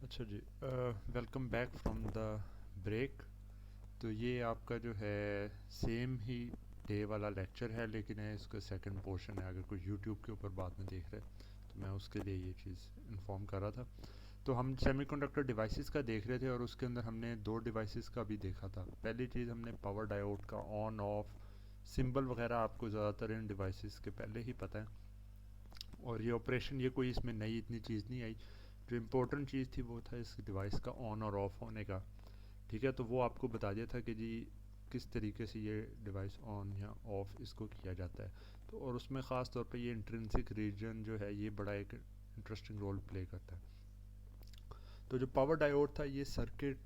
अच्छा जी, welcome back from the break. तो ये आपका जो है सेम ही डे वाला लेक्चर है, लेकिन है इसका सेकंड पोर्शन है। अगर कोई यूट्यूब के ऊपर बाद में देख रहे हैं तो मैं उसके लिए ये चीज़ इन्फॉर्म कर रहा था। तो हम सेमीकंडक्टर डिवाइसेस का देख रहे थे और उसके अंदर हमने दो डिवाइसेस का भी देखा था। पहली चीज़ हमने पावर डायोड का ऑन ऑफ सिंबल वगैरह आपको ज़्यादातर इन डिवाइसेस के पहले ही पता है, और ये ऑपरेशन ये कोई इसमें नई इतनी चीज़ नहीं आई। जो इम्पोर्टेंट चीज़ थी वो था इस डिवाइस का ऑन और ऑफ होने का। ठीक है, तो वो आपको बता दिया था कि जी किस तरीके से ये डिवाइस ऑन या ऑफ इसको किया जाता है। तो और उसमें ख़ास तौर पे ये इंट्रिंसिक रीजन जो है ये बड़ा एक इंटरेस्टिंग रोल प्ले करता है। तो जो पावर डायोड था ये सर्किट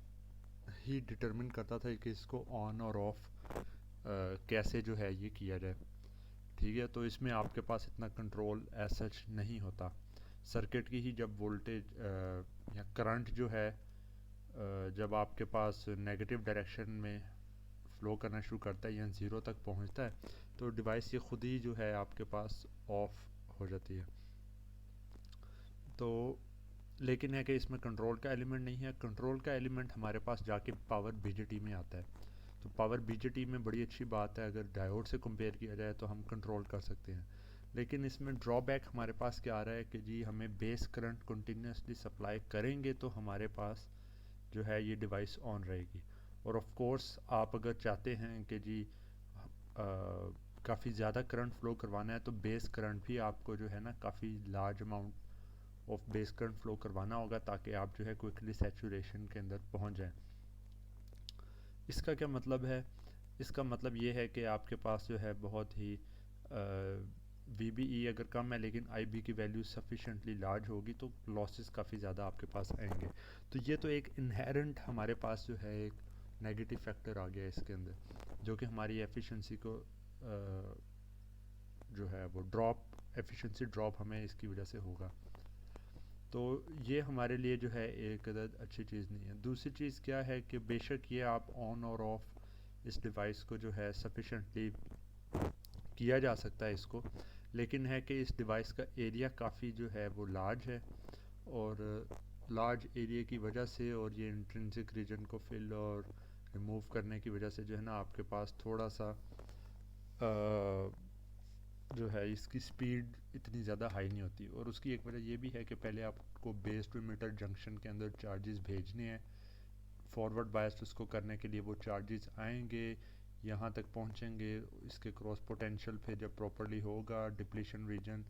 ही डिटरमिन करता था कि इसको ऑन और ऑफ कैसे जो है ये किया जाए। ठीक है, तो इसमें आपके पास इतना कंट्रोल एज सच नहीं होता। सर्किट की ही जब वोल्टेज या करंट जो है जब आपके पास नेगेटिव डायरेक्शन में फ़्लो करना शुरू करता है या ज़ीरो तक पहुंचता है, तो डिवाइस ये खुद ही जो है आपके पास ऑफ हो जाती है। तो लेकिन है कि इसमें कंट्रोल का एलिमेंट नहीं है। कंट्रोल का एलिमेंट हमारे पास जाके पावर बीजेटी में आता है। तो पावर बीजेटी में बड़ी अच्छी बात है, अगर डायोड से कंपेयर किया जाए तो हम कंट्रोल कर सकते हैं। लेकिन इसमें ड्रॉबैक हमारे पास क्या आ रहा है कि जी हमें बेस करंट कंटिन्यूसली सप्लाई करेंगे तो हमारे पास जो है ये डिवाइस ऑन रहेगी। और ऑफ कोर्स आप अगर चाहते हैं कि जी काफ़ी ज़्यादा करंट फ्लो करवाना है तो बेस करंट भी आपको जो है ना काफ़ी large amount of base current flow करवाना होगा, ताकि आप जो है क्विकली सैचुरेशन के अंदर पहुंच जाएं। इसका क्या मतलब है? इसका मतलब ये है कि आपके पास जो है बहुत ही वी बी ई अगर कम है लेकिन आई बी की वैल्यू सफिशेंटली लार्ज होगी तो लॉसेस काफ़ी ज़्यादा आपके पास आएंगे। तो ये तो एक इनहेरेंट हमारे पास जो है एक नेगेटिव फैक्टर आ गया इसके अंदर, जो कि हमारी एफिशिएंसी को जो है वो ड्रॉप एफिशिएंसी ड्रॉप हमें इसकी वजह से होगा। तो ये हमारे लिए जो है एक अदद अच्छी चीज़ नहीं है। दूसरी चीज़ क्या है कि बेशक ये आप ऑन और ऑफ इस डिवाइस को जो है सफिशेंटली किया जा सकता है इसको, लेकिन है कि इस डिवाइस का एरिया काफ़ी जो है वो लार्ज है, और लार्ज एरिया की वजह से और ये इंट्रिंसिक रीजन को फिल और रिमूव करने की वजह से जो है ना आपके पास थोड़ा सा जो है इसकी स्पीड इतनी ज़्यादा हाई नहीं होती। और उसकी एक वजह ये भी है कि पहले आपको बेस टू मीटर जंक्शन के अंदर चार्जेस भेजने हैं। फॉरवर्ड बायस उसको करने के लिए वो चार्जेस आएंगे, यहाँ तक पहुँचेंगे, इसके क्रॉस पोटेंशियल फिर जब प्रॉपरली होगा डिप्लीशन रीजन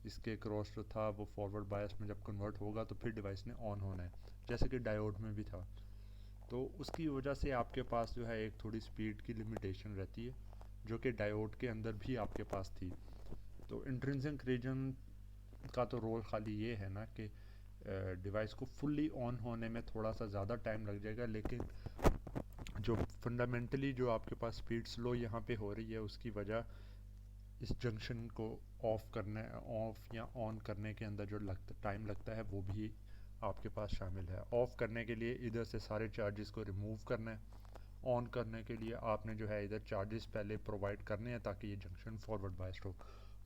इसके क्रॉस जो था वो फॉरवर्ड बायस में जब कन्वर्ट होगा तो फिर डिवाइस ने ऑन होना है, जैसे कि डायोड में भी था। तो उसकी वजह से आपके पास जो है एक थोड़ी स्पीड की लिमिटेशन रहती है, जो कि डायोड के अंदर भी आपके पास थी। तो इंट्रिंसिक रीजन का तो रोल खाली ये है ना कि डिवाइस को फुल्ली ऑन होने में थोड़ा सा ज़्यादा टाइम लग जाएगा, लेकिन जो फंडामेंटली जो आपके पास स्पीड स्लो यहाँ पे हो रही है उसकी वजह इस जंक्शन को ऑफ करने ऑफ या ऑन करने के अंदर जो टाइम लगता है वो भी आपके पास शामिल है। ऑफ करने के लिए इधर से सारे चार्जेस को रिमूव करना है, ऑन करने के लिए आपने जो है इधर चार्जेस पहले प्रोवाइड करने हैं ताकि ये जंक्शन फॉरवर्ड बायस्ड हो।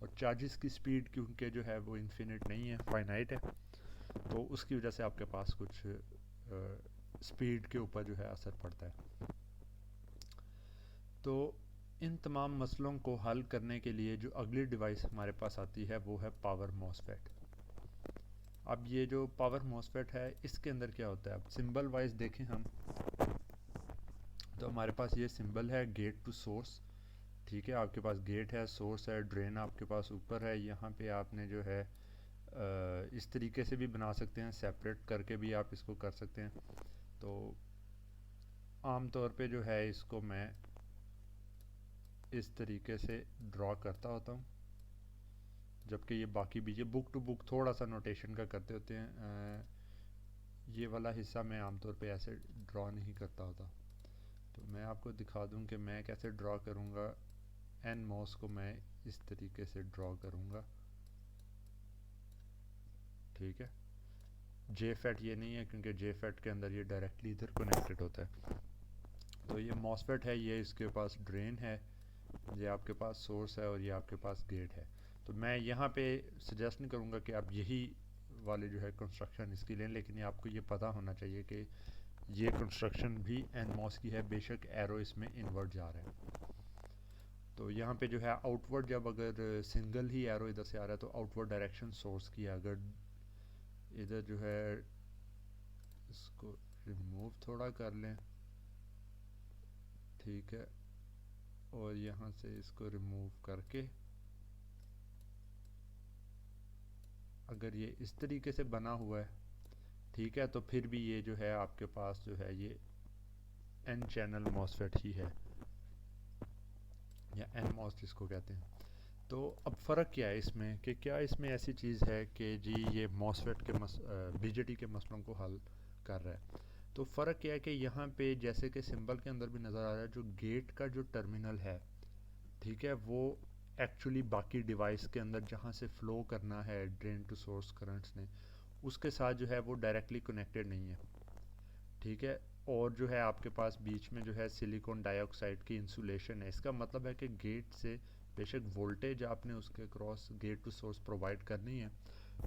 और चार्जेस की स्पीड क्योंकि जो है वो इन्फिनिट नहीं है, फाइनाइट है, तो उसकी वजह से आपके पास कुछ स्पीड के ऊपर जो है असर पड़ता है। तो इन तमाम मसलों को हल करने के लिए जो अगली डिवाइस हमारे पास आती है वो है पावर मॉसफेट। अब ये जो पावर मॉसफेट है इसके अंदर क्या होता है, अब सिंबल वाइज देखें हम तो हमारे पास ये सिंबल है गेट टू सोर्स। ठीक है, आपके पास गेट है, सोर्स है, ड्रेन आपके पास ऊपर है। यहाँ पे आपने जो है इस तरीके से भी बना सकते हैं, सेपरेट करके भी आप इसको कर सकते हैं। तो आम तौर पे जो है इसको मैं इस तरीके से ड्रॉ करता होता हूँ, जबकि ये बाकी भी ये बुक टू बुक थोड़ा सा नोटेशन का करते होते हैं। ये वाला हिस्सा मैं आमतौर पे ऐसे ड्रॉ नहीं करता होता। तो मैं आपको दिखा दूं कि मैं कैसे ड्रॉ करूँगा। एन मॉस को मैं इस तरीके से ड्रॉ करूँगा। ठीक है, जे फैट ये नहीं है क्योंकि जे फैट के अंदर ये डायरेक्टली इधर कनेक्टेड होता है। तो ये मॉसफेट है, ये इसके पास ड्रेन है, ये आपके पास सोर्स है और ये आपके पास गेट है। तो मैं यहाँ पे सजेस्ट नहीं करूँगा कि आप यही वाली जो है कंस्ट्रक्शन इसकी लें, लेकिन ये आपको ये पता होना चाहिए कि ये कंस्ट्रक्शन भी NMOS की है, बेशक एरो इसमें इनवर्ट जा रहा है। तो यहाँ पे जो है आउटवर्ड, जब अगर सिंगल ही एरो इधर से आ रहा है तो आउटवर्ड डायरेक्शन सोर्स की है। अगर इधर जो है इसको रिमूव थोड़ा कर लें, ठीक है, और यहाँ से इसको रिमूव करके अगर ये इस तरीके से बना हुआ है, ठीक है, तो फिर भी ये जो है आपके पास जो है ये N चैनल मॉसफेट ही है, या NMOS जिसको कहते हैं। तो अब फ़र्क क्या है इसमें, कि क्या इसमें ऐसी चीज़ है कि जी ये मॉसफेट के BJT के मसलों को हल कर रहा है। तो फ़र्क क्या है कि यहाँ पे जैसे कि सिंबल के अंदर भी नज़र आ रहा है, जो गेट का जो टर्मिनल है, ठीक है, वो एक्चुअली बाकी डिवाइस के अंदर जहाँ से फ़्लो करना है ड्रेन टू सोर्स करंट्स ने, उसके साथ जो है वो डायरेक्टली कनेक्टेड नहीं है, ठीक है। और जो है आपके पास बीच में जो है सिलिकॉन डाइऑक्साइड की इंसुलेशन है। इसका मतलब है कि गेट से बेशक वोल्टेज आपने उसके cross gate to source provide करनी है,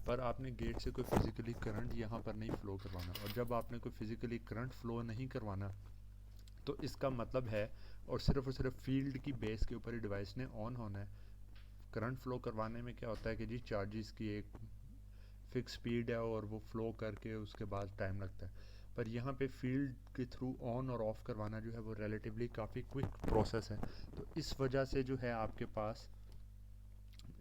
पर आपने गेट से कोई फिज़िकली करंट यहाँ पर नहीं फ़्लो करवाना। और जब आपने कोई फिज़िकली करंट फ़्लो नहीं करवाना, तो इसका मतलब है, और सिर्फ फील्ड की बेस के ऊपर ही डिवाइस ने ऑन होना है। करंट फ़्लो करवाने में क्या होता है कि जी चार्जेस की एक फिक्स स्पीड है और वो फ़्लो करके उसके बाद टाइम लगता है। पर यहाँ पे फील्ड के थ्रू ऑन और ऑफ़ करवाना जो है वो रिलेटिवली काफ़ी क्विक प्रोसेस है। तो इस वजह से जो है आपके पास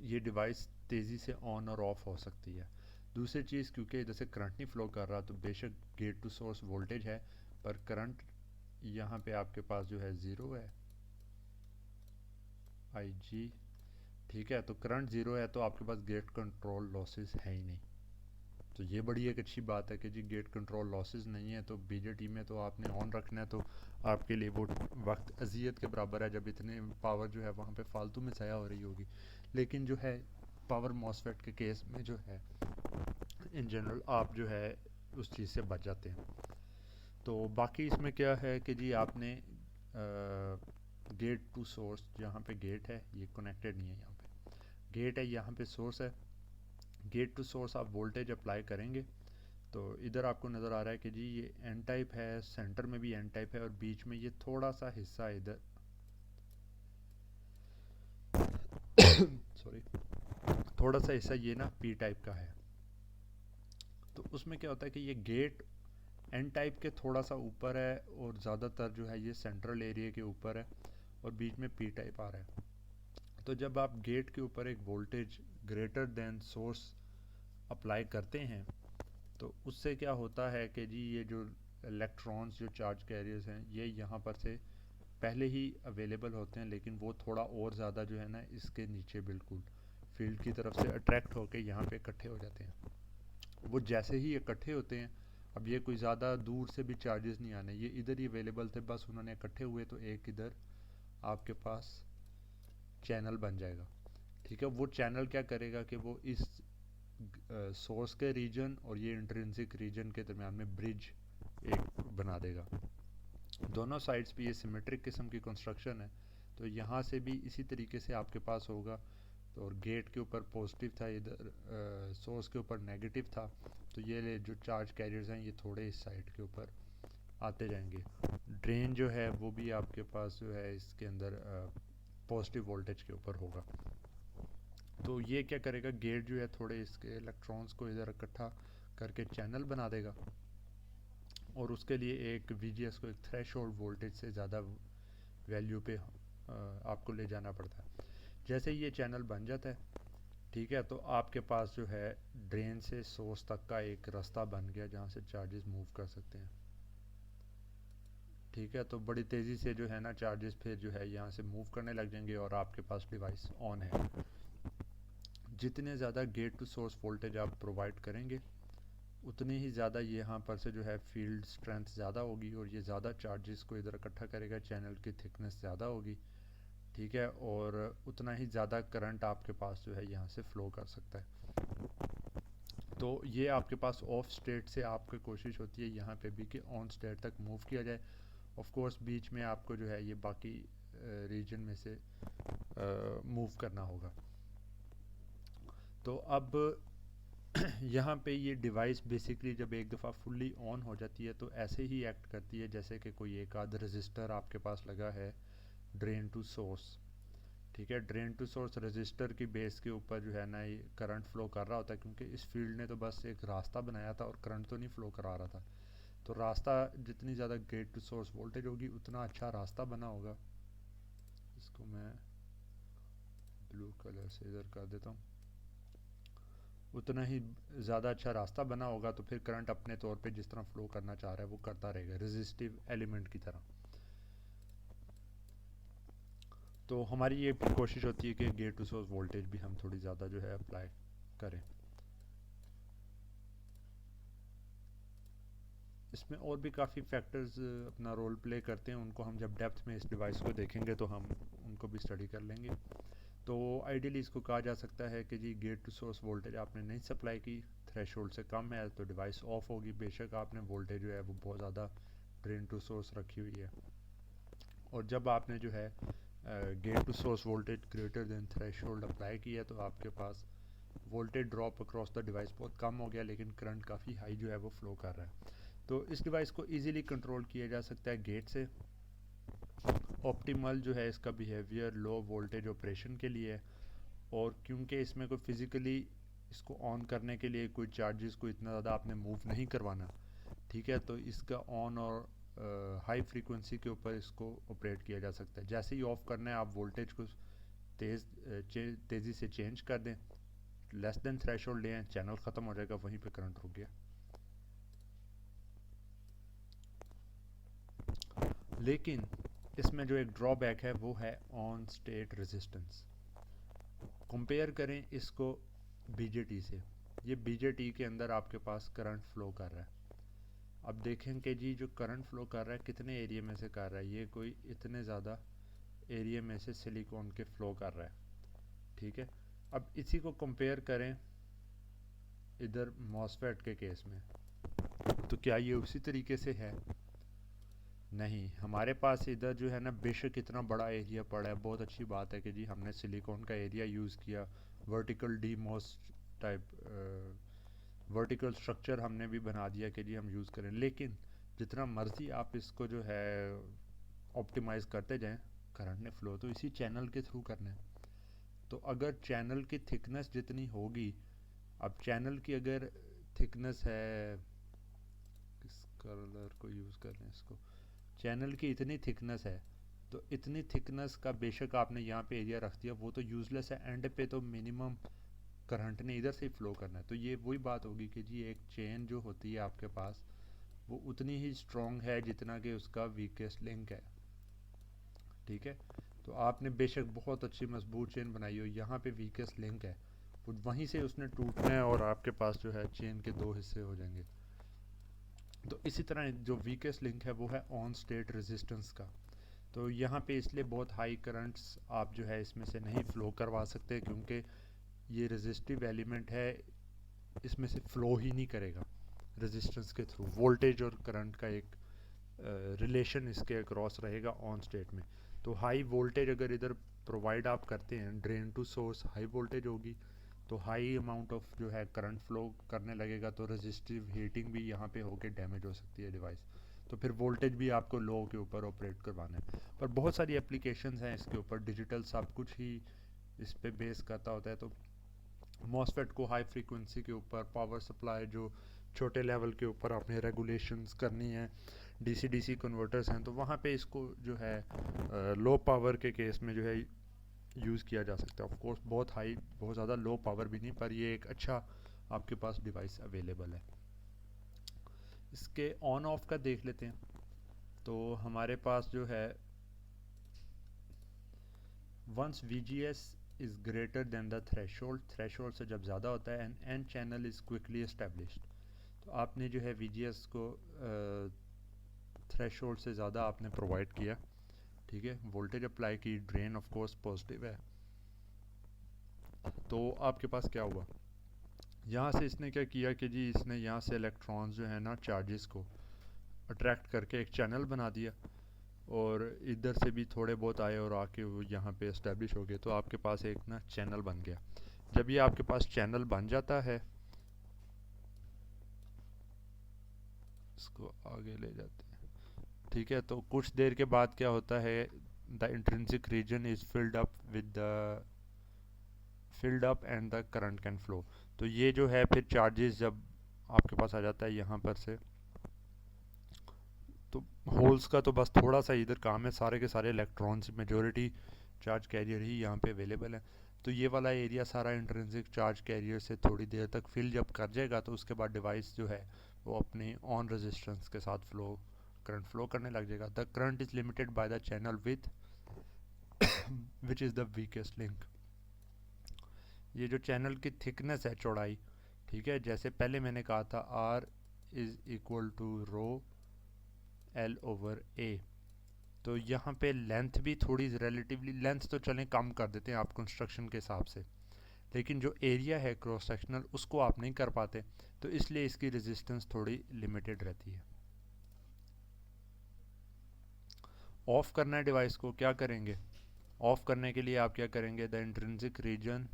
ये डिवाइस तेज़ी से ऑन और ऑफ़ हो सकती है। दूसरी चीज़, क्योंकि इधर से करंट नहीं फ़्लो कर रहा, तो बेशक गेट टू सोर्स वोल्टेज है, पर करंट यहाँ पे आपके पास जो है ज़ीरो है, IG, ठीक है। तो करंट ज़ीरो है तो आपके पास गेट कंट्रोल लॉसेस है ही नहीं। तो ये बड़ी एक अच्छी बात है कि जी गेट कंट्रोल लॉसेस नहीं है, तो BJT में तो आपने ऑन रखना है, तो आपके लिए वो वक्त अजियत के बराबर है जब इतने पावर जो है वहाँ पे फालतू में ज़ाया हो रही होगी। लेकिन जो है पावर मॉसफेट के केस में जो है इन जनरल आप जो है उस चीज़ से बच जाते हैं। तो बाकी इसमें क्या है कि जी आपने गेट टू सोर्स, जहाँ पे गेट है ये कनेक्टेड नहीं है, यहाँ पे गेट है, यहाँ पे सोर्स है। गेट टू सोर्स आप वोल्टेज अप्लाई करेंगे, तो इधर आपको नज़र आ रहा है कि जी ये N टाइप है, सेंटर में भी N टाइप है, और बीच में ये थोड़ा सा हिस्सा इधर सॉरी, थोड़ा सा हिस्सा ये ना P टाइप का है। तो उसमें क्या होता है कि ये गेट N टाइप के थोड़ा सा ऊपर है, और ज़्यादातर जो है ये सेंट्रल एरिया के ऊपर है, और बीच में P टाइप आ रहा है। तो जब आप गेट के ऊपर एक voltage greater then source apply करते हैं, तो उससे क्या होता है कि जी ये जो इलेक्ट्रॉन्स, जो चार्ज कैरियर्स हैं, ये यहाँ पर से पहले ही अवेलेबल होते हैं, लेकिन वो थोड़ा और ज़्यादा जो है ना इसके नीचे बिल्कुल फील्ड की तरफ से अट्रैक्ट होकर यहाँ पे इकट्ठे हो जाते हैं। वो जैसे ही इकट्ठे होते हैं, अब ये कोई ज़्यादा दूर से भी चार्जेस नहीं आने, ये इधर ही अवेलेबल थे, बस उन्होंने इकट्ठे हुए तो एक इधर आपके पास चैनल बन जाएगा, ठीक है। वो चैनल क्या करेगा कि वो इस सोर्स के रीजन और ये इंट्रिंसिक रीजन के दरमियान में ब्रिज एक बना देगा। दोनों साइड्स पे ये सिमेट्रिक किस्म की कंस्ट्रक्शन है, तो यहाँ से भी इसी तरीके से आपके पास होगा। तो और गेट के ऊपर पॉजिटिव था, इधर सोर्स के ऊपर नेगेटिव था, तो ये जो चार्ज कैरियर्स हैं ये थोड़े इस साइड के ऊपर आते जाएंगे। ड्रेन जो है वो भी आपके पास जो है इसके अंदर पॉजिटिव वोल्टेज के ऊपर होगा। तो ये क्या करेगा, गेट जो है थोड़े इसके इलेक्ट्रॉन्स को इधर इकट्ठा करके चैनल बना देगा, और उसके लिए एक VGS को एक थ्रेशोल्ड वोल्टेज से ज़्यादा वैल्यू पे आपको ले जाना पड़ता है। जैसे ये चैनल बन जाता है, ठीक है, तो आपके पास जो है ड्रेन से सोर्स तक का एक रास्ता बन गया जहाँ से चार्जेस मूव कर सकते हैं, ठीक है। तो बड़ी तेज़ी से जो है ना चार्जेस फिर जो है यहाँ से मूव करने लग जाएंगे, और आपके पास डिवाइस ऑन है। जितने ज़्यादा गेट टू सोर्स वोल्टेज आप प्रोवाइड करेंगे, उतनी ही ज़्यादा यहाँ पर से जो है फील्ड स्ट्रेंथ ज़्यादा होगी, और ये ज़्यादा चार्जेस को इधर इकट्ठा करेगा, चैनल की थिकनेस ज़्यादा होगी, ठीक है, और उतना ही ज़्यादा करंट आपके पास जो है यहाँ से फ़्लो कर सकता है। तो ये आपके पास ऑफ स्टेट से आपकी कोशिश होती है यहाँ पे भी कि ऑन स्टेट तक मूव किया जाए। ऑफ कोर्स बीच में आपको जो है ये बाकी रीजन में से मूव करना होगा। तो अब यहाँ पे ये डिवाइस बेसिकली जब एक दफ़ा फुल्ली ऑन हो जाती है तो ऐसे ही एक्ट करती है जैसे कि कोई एक आध रजिस्टर आपके पास लगा है ड्रेन टू सोर्स। ठीक है, ड्रेन टू सोर्स रजिस्टर की बेस के ऊपर जो है ना ये करंट फ्लो कर रहा होता है, क्योंकि इस फील्ड ने तो बस एक रास्ता बनाया था और करंट तो नहीं फ्लो करा रहा था। तो रास्ता जितनी ज़्यादा गेट टू सोर्स वोल्टेज होगी उतना अच्छा रास्ता बना होगा। इसको मैं ब्लू कलर से इधर कर देता हूँ। उतना ही ज़्यादा अच्छा रास्ता बना होगा तो फिर करंट अपने तौर पे जिस तरह फ्लो करना चाह रहा है वो करता रहेगा, रेजिस्टिव एलिमेंट की तरह। तो हमारी ये कोशिश होती है कि गेट टू सोर्स वोल्टेज भी हम थोड़ी ज़्यादा जो है अप्लाई करें। इसमें और भी काफ़ी फैक्टर्स अपना रोल प्ले करते हैं, उनको हम जब डेप्थ में इस डिवाइस को देखेंगे तो हम उनको भी स्टडी कर लेंगे। तो आइडियली इसको कहा जा सकता है कि जी गेट टू सोर्स वोल्टेज आपने नहीं सप्लाई की, थ्रेशोल्ड से कम है तो डिवाइस ऑफ होगी, बेशक आपने वोल्टेज जो है वो बहुत ज़्यादा ड्रेन टू सोर्स रखी हुई है। और जब आपने जो है gate to source voltage greater than threshold apply किया तो आपके पास voltage drop across the device बहुत कम हो गया, लेकिन करंट काफ़ी हाई जो है वो फ्लो कर रहा है। तो इस डिवाइस को इजीली कंट्रोल किया जा सकता है गेट से। ऑप्टिमल जो है इसका बिहेवियर लो वोल्टेज ऑपरेशन के लिए है, और क्योंकि इसमें कोई फिज़िकली इसको ऑन करने के लिए कोई चार्जेस को इतना ज़्यादा आपने मूव नहीं करवाना, ठीक है, तो इसका ऑन और हाई फ्रीक्वेंसी के ऊपर इसको ऑपरेट किया जा सकता है। जैसे ही ऑफ करना है आप वोल्टेज को तेज़ी से चेंज कर दें, लेस देन थ्रेशोल्ड लें, चैनल ख़त्म हो जाएगा, वहीं पे करंट रुक गया। लेकिन इसमें जो एक ड्रॉबैक है वो है ऑन स्टेट रेजिस्टेंस। कंपेयर करें इसको बीजेटी से, ये बीजेटी के अंदर आपके पास करंट फ्लो कर रहा है। अब देखें कि जी जो करंट फ्लो कर रहा है कितने एरिया में से कर रहा है, ये कोई इतने ज़्यादा एरिया में से सिलिकॉन के फ्लो कर रहा है। ठीक है, अब इसी को कंपेयर करें इधर मॉसफेट के केस में, तो क्या ये उसी तरीके से है? नहीं, हमारे पास इधर जो है ना बेशक इतना बड़ा एरिया पड़ा है, बहुत अच्छी बात है कि जी हमने सिलिकॉन का एरिया यूज़ किया, vertical D MOS type vertical structure हमने भी बना दिया कि जी हम यूज़ करें, लेकिन जितना मर्ज़ी आप इसको जो है ऑप्टिमाइज़ करते जाएं, करंट ने फ्लो तो इसी चैनल के थ्रू करना है। तो अगर चैनल की थिकनेस जितनी होगी, अब चैनल की अगर थिकनेस है, किस कलर को यूज़ कर रहे हैं इसको, चैनल की इतनी थिकनेस है, तो इतनी थिकनेस का बेशक आपने यहाँ पे एरिया रख दिया, वो तो यूज़लेस है। एंड पे तो मिनिमम करंट ने इधर से ही फ्लो करना है। तो ये वही बात होगी कि जी एक चेन जो होती है आपके पास वो उतनी ही स्ट्रॉन्ग है जितना कि उसका वीकेस्ट लिंक है। ठीक है, तो आपने बेशक बहुत अच्छी मजबूत चेन बनाई हो, यहाँ पे वीकेस्ट लिंक है, वो वहीं से उसने टूटना है और आपके पास जो है चेन के दो हिस्से हो जाएंगे। तो इसी तरह जो वीकेस्ट लिंक है वो है ऑन स्टेट रेजिस्टेंस का। तो यहाँ पे इसलिए बहुत हाई करंट्स आप जो है इसमें से नहीं फ्लो करवा सकते, क्योंकि ये रेजिस्टिव एलिमेंट है, इसमें से फ्लो ही नहीं करेगा रेजिस्टेंस के थ्रू। वोल्टेज और करंट का एक रिलेशन इसके अक्रॉस रहेगा ऑन स्टेट में। तो हाई वोल्टेज अगर इधर प्रोवाइड आप करते हैं, drain to source high voltage होगी, तो हाई अमाउंट ऑफ जो है करंट फ्लो करने लगेगा, तो रेजिस्टिव हीटिंग भी यहाँ पे होके डैमेज हो सकती है डिवाइस। तो फिर वोल्टेज भी आपको लो के ऊपर ऑपरेट करवाना है। पर बहुत सारी एप्लीकेशंस हैं इसके ऊपर, डिजिटल सब कुछ ही इस पे बेस करता होता है। तो मॉसफेट को हाई फ्रीक्वेंसी के ऊपर, पावर सप्लाई जो छोटे लेवल के ऊपर आपने रेगुलेशंस करनी है, डीसी डीसी कन्वर्टर्स हैं, तो वहाँ पे इसको जो है लो पावर के केस में जो है यूज़ किया जा सकता है। ऑफ कोर्स बहुत हाई, बहुत ज़्यादा लो पावर भी नहीं, पर ये एक अच्छा आपके पास डिवाइस अवेलेबल है। इसके ऑन ऑफ का देख लेते हैं। तो हमारे पास जो है once VGS is greater than the threshold, threshold से जब ज़्यादा होता है, and N channel is quickly established, तो आपने जो है VGS को थ्रेशोल्ड से ज़्यादा आपने प्रोवाइड किया, ठीक है, वोल्टेज अप्लाई की, ड्रेन ऑफ कोर्स पॉजिटिव है, तो आपके पास क्या हुआ, यहाँ से इसने क्या किया कि जी इसने यहाँ से इलेक्ट्रॉन्स जो है ना चार्जेस को अट्रैक्ट करके एक चैनल बना दिया, और इधर से भी थोड़े बहुत आए और आके वो यहाँ पे इस्टेब्लिश हो गए, तो आपके पास एक ना चैनल बन गया। जब ये आपके पास चैनल बन जाता है इसको आगे ले जाते हैं। ठीक है, तो कुछ देर के बाद क्या होता है, the intrinsic region is filled up and the current can flow. तो ये जो है फिर चार्जेस जब आपके पास आ जाता है यहाँ पर से, तो होल्स का तो बस थोड़ा सा इधर काम है, सारे के सारे इलेक्ट्रॉन्स मेजॉरिटी चार्ज कैरियर ही यहाँ पे अवेलेबल है। तो ये वाला एरिया सारा इंट्रिंसिक चार्ज कैरियर से थोड़ी देर तक फिल जब कर जाएगा, तो उसके बाद डिवाइस जो है वो अपनी ऑन रेजिस्टेंस के साथ करंट फ्लो करने लग जाएगा। The current is limited by the channel with which is the weakest link. ये जो चैनल की थिकनेस है, चौड़ाई, ठीक है, जैसे पहले मैंने कहा था R is equal to rho L over A। तो यहाँ पे लेंथ भी थोड़ी रिलेटिवली, लेंथ तो चलें कम कर देते हैं आप कंस्ट्रक्शन के हिसाब से, लेकिन जो एरिया है क्रॉस सेक्शनल उसको आप नहीं कर पाते, तो इसलिए इसकी रेजिस्टेंस थोड़ी लिमिटेड रहती है। ऑफ करना है डिवाइस को, क्या करेंगे? ऑफ करने के लिए आप क्या करेंगे, द इंट्रिंसिक रीजन,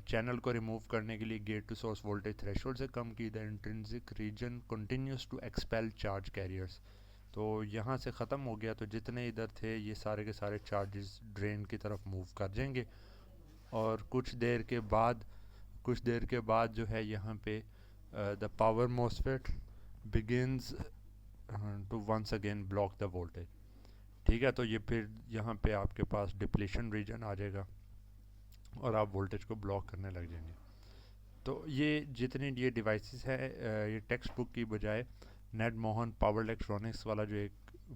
चैनल को रिमूव करने के लिए gate to source voltage threshold से कम की, the intrinsic region continues to expel charge carriers. तो यहाँ से ख़त्म हो गया, तो जितने इधर थे ये सारे के सारे चार्जेस ड्रेन की तरफ मूव कर जाएंगे, और कुछ देर के बाद जो है यहाँ पे the power MOSFET begins to once again block the voltage. ठीक है, तो ये फिर यहाँ पे आपके पास डिप्लीशन रीजन आ जाएगा और आप वोल्टेज को ब्लॉक करने लग जाएंगे। तो ये जितनी ये डिवाइसेस है, ये टेक्स्ट बुक की बजाय नेट मोहन पावर इलेक्ट्रॉनिक्स वाला जो एक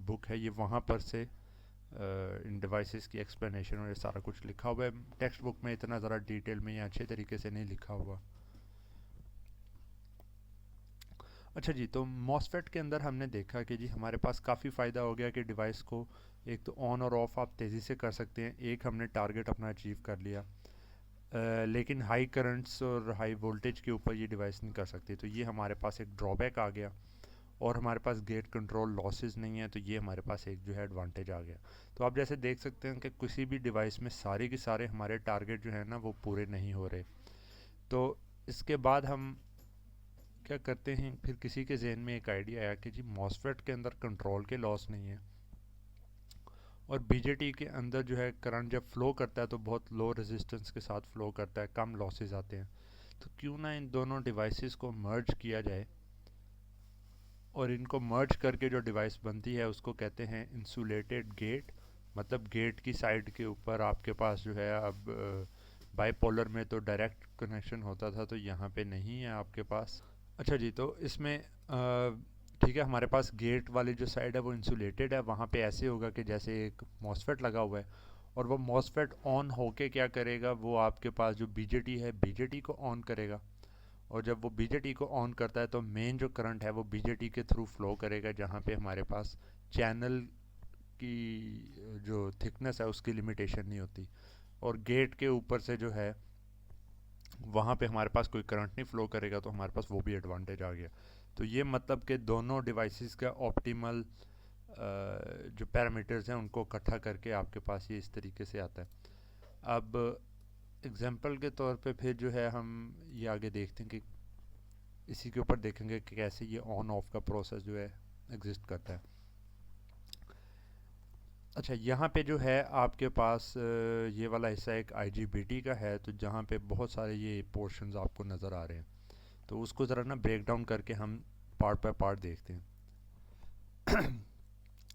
बुक है, ये वहाँ पर से इन डिवाइसेस की एक्सप्लेनेशन और ये सारा कुछ लिखा हुआ है। टेक्स्ट बुक में इतना ज़रा डिटेल में या अच्छे तरीके से नहीं लिखा हुआ। अच्छा जी, तो मॉसफेट के अंदर हमने देखा कि जी हमारे पास काफ़ी फ़ायदा हो गया कि डिवाइस को एक तो ऑन और ऑफ़ आप तेज़ी से कर सकते हैं। एक हमने टारगेट अपना अचीव कर लिया, लेकिन हाई करंट्स और हाई वोल्टेज के ऊपर ये डिवाइस नहीं कर सकती, तो ये हमारे पास एक ड्रॉबैक आ गया। और हमारे पास गेट कंट्रोल लॉसेस नहीं है, तो ये हमारे पास एक जो है एडवांटेज आ गया। तो आप जैसे देख सकते हैं कि किसी भी डिवाइस में सारे के सारे हमारे टारगेट जो है ना वो पूरे नहीं हो रहे। तो इसके बाद हम क्या करते हैं, फिर किसी के जहन में एक आइडिया आया कि जी मॉसफेट के अंदर कंट्रोल के लॉस नहीं है, और बीजेटी के अंदर जो है करंट जब फ्लो करता है तो बहुत लो रेजिस्टेंस के साथ फ्लो करता है, कम लॉसेस आते हैं। तो क्यों ना इन दोनों डिवाइसेस को मर्ज किया जाए, और इनको मर्ज करके जो डिवाइस बनती है उसको कहते हैं इंसुलेटेड गेट। मतलब गेट की साइड के ऊपर आपके पास जो है, अब बाईपोलर में तो डायरेक्ट कनेक्शन होता था, तो यहाँ पे नहीं है आपके पास। अच्छा जी, तो इसमें ठीक है, हमारे पास गेट वाली जो साइड है वो इंसुलेटेड है, वहाँ पे ऐसे होगा कि जैसे एक मॉसफेट लगा हुआ है, और वो मॉसफेट ऑन होके क्या करेगा, वो आपके पास जो बीजेटी है बीजेटी को ऑन करेगा, और जब वो बीजेटी को ऑन करता है तो मेन जो करंट है वो बीजेटी के थ्रू फ्लो करेगा, जहाँ पे हमारे पास चैनल की जो थिकनेस है उसकी लिमिटेशन नहीं होती, और गेट के ऊपर से जो है वहाँ पे हमारे पास कोई करंट नहीं फ्लो करेगा, तो हमारे पास वो भी एडवांटेज आ गया। तो ये मतलब कि दोनों डिवाइसेस का ऑप्टिमल जो पैरामीटर्स हैं उनको इकट्ठा करके आपके पास ये इस तरीके से आता है। अब एग्जांपल के तौर पे फिर जो है हम ये आगे देखते हैं कि इसी के ऊपर देखेंगे कि कैसे ये ऑन ऑफ का प्रोसेस जो है एग्जिस्ट करता है। अच्छा, यहाँ पे जो है आपके पास ये वाला हिस्सा एक IGBT का है, तो जहाँ पे बहुत सारे ये पोर्शंस आपको नज़र आ रहे हैं, तो उसको ज़रा ना ब्रेक डाउन करके हम पार्ट बाय पार्ट देखते हैं।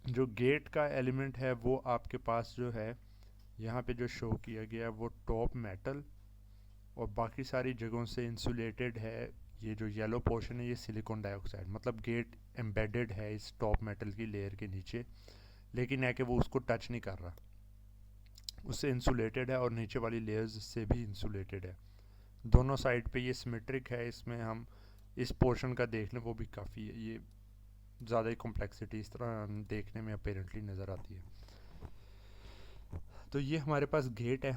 जो गेट का एलिमेंट है वो आपके पास जो है यहाँ पे जो शो किया गया है वो टॉप मेटल और बाकी सारी जगहों से इंसुलेटेड है। ये जो येलो पोर्शन है ये सिलिकॉन डाइऑक्साइड, मतलब गेट एम्बेडेड है इस टॉप मेटल की लेयर के नीचे, लेकिन है कि वो उसको टच नहीं कर रहा, उससे इंसुलेटेड है और नीचे वाली लेयर्स से भी इंसुलेटेड है। दोनों साइड पे ये सिमेट्रिक है, इसमें हम इस पोर्शन का देख लें वो भी काफ़ी है, ये ज़्यादा ही कॉम्प्लेक्सिटी इस तरह देखने में अपेरेंटली नज़र आती है। तो ये हमारे पास गेट है,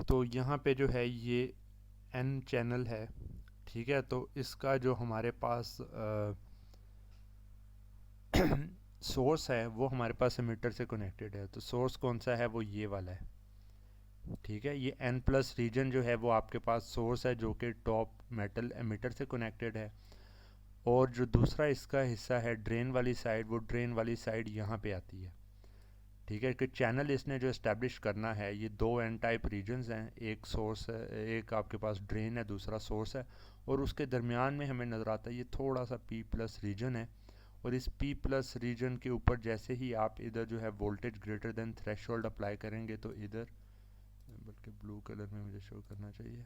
तो यहाँ पे जो है ये N चैनल है, ठीक है, तो इसका जो हमारे पास सोर्स है वो हमारे पास एमिटर से कनेक्टेड है। तो सोर्स कौन सा है, वो ये वाला है, ठीक है। ये N प्लस रीजन जो है वो आपके पास सोर्स है जो कि टॉप मेटल एमिटर से कनेक्टेड है, और जो दूसरा इसका हिस्सा है ड्रेन वाली साइड, वो ड्रेन वाली साइड यहाँ पे आती है। ठीक है, कि चैनल इसने जो इस्टेब्लिश करना है, ये दो एन टाइप रीजन्स हैं, एक सोर्स है, एक आपके पास ड्रेन है, दूसरा सोर्स है, और उसके दरमियान में हमें नज़र आता है ये थोड़ा सा पी प्लस रीजन है। और इस पी प्लस रीजन के ऊपर जैसे ही आप इधर जो है voltage greater than threshold apply करेंगे, तो इधर, बल्कि ब्लू कलर में मुझे शो करना चाहिए,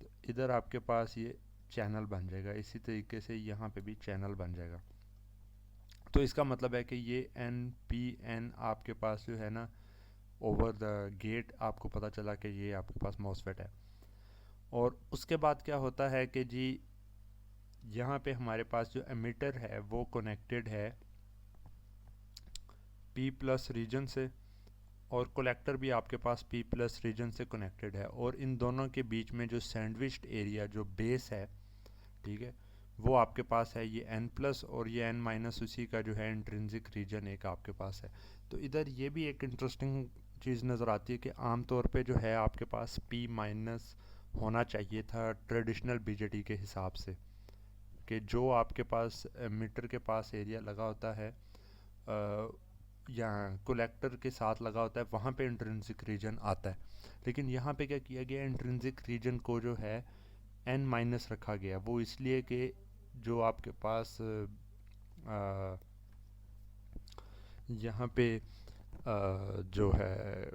तो इधर आपके पास ये चैनल बन जाएगा। इसी तरीके से यहाँ पे भी चैनल बन जाएगा। तो इसका मतलब है कि ये एन पी एन आपके पास जो है ना, ओवर द गेट आपको पता चला कि ये आपके पास मॉसफेट है। और उसके बाद क्या होता है कि जी यहाँ पे हमारे पास जो एमिटर है वो कनेक्टेड है पी प्लस रीजन से, और कलेक्टर भी आपके पास पी प्लस रीजन से कनेक्टेड है। और इन दोनों के बीच में जो सैंडविच्ड एरिया जो बेस है, ठीक है, वो आपके पास है ये एन प्लस, और ये एन माइनस उसी का जो है इंट्रिंसिक रीजन एक आपके पास है। तो इधर ये भी एक इंटरेस्टिंग चीज़ नज़र आती है कि आमतौर पे जो है आपके पास पी माइनस होना चाहिए था ट्रेडिशनल बीजेटी के हिसाब से, कि जो आपके पास मीटर के पास एरिया लगा होता है या कलेक्टर के साथ लगा होता है, वहाँ पे इंट्रिंसिक रीजन आता है। लेकिन यहाँ पे क्या किया गया, इंट्रिंसिक रीजन को जो है एन माइनस रखा गया। वो इसलिए कि जो आपके पास यहाँ पे जो है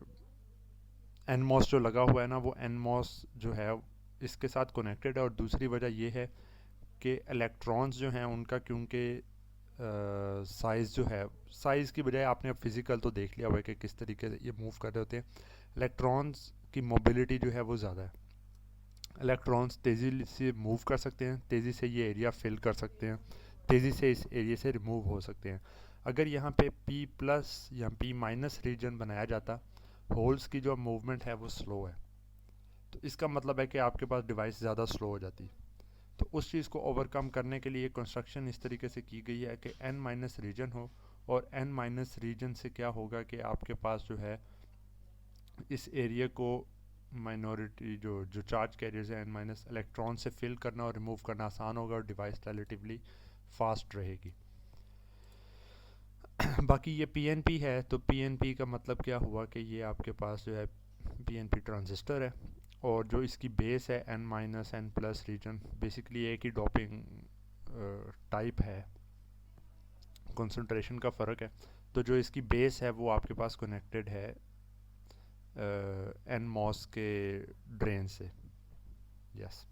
एनमॉस जो लगा हुआ है ना, वो एनमॉस जो है इसके साथ कनेक्टेड है। और दूसरी वजह ये है कि इलेक्ट्रॉन्स जो हैं उनका, क्योंकि साइज़ जो है, साइज़ की बजाय आपने अब फिज़िकल तो देख लिया हुआ है कि किस तरीके से ये मूव कर रहे होते हैं। इलेक्ट्रॉन्स की मोबिलिटी जो है वो ज़्यादा है। इलेक्ट्रॉन्स तेज़ी से मूव कर सकते हैं, तेज़ी से ये एरिया फिल कर सकते हैं, तेज़ी से इस एरिया से रिमूव हो सकते हैं। अगर यहाँ पे P प्लस या P माइनस रीजन बनाया जाता, होल्स की जो मूवमेंट है वो स्लो है, तो इसका मतलब है कि आपके पास डिवाइस ज़्यादा स्लो हो जाती। तो उस चीज़ को ओवरकम करने के लिए कंस्ट्रक्शन इस तरीके से की गई है कि n माइनस रीजन हो, और n माइनस रीजन से क्या होगा कि आपके पास जो है इस एरिया को माइनॉरिटी जो चार्ज कैरियर्स हैं n माइनस इलेक्ट्रॉन से फिल करना और रिमूव करना आसान होगा, और डिवाइस रिलेटिवली फास्ट रहेगी। बाकी ये पीएनपी है, तो पीएनपी का मतलब क्या हुआ कि ये आपके पास जो है पीएनपी ट्रांजिस्टर है, और जो इसकी बेस है n minus N plus region, basically एक ही डोपिंग टाइप है, कंसंट्रेशन का फ़र्क है। तो जो इसकी बेस है वो आपके पास कनेक्टेड है एन मॉस के ड्रेन से। यस,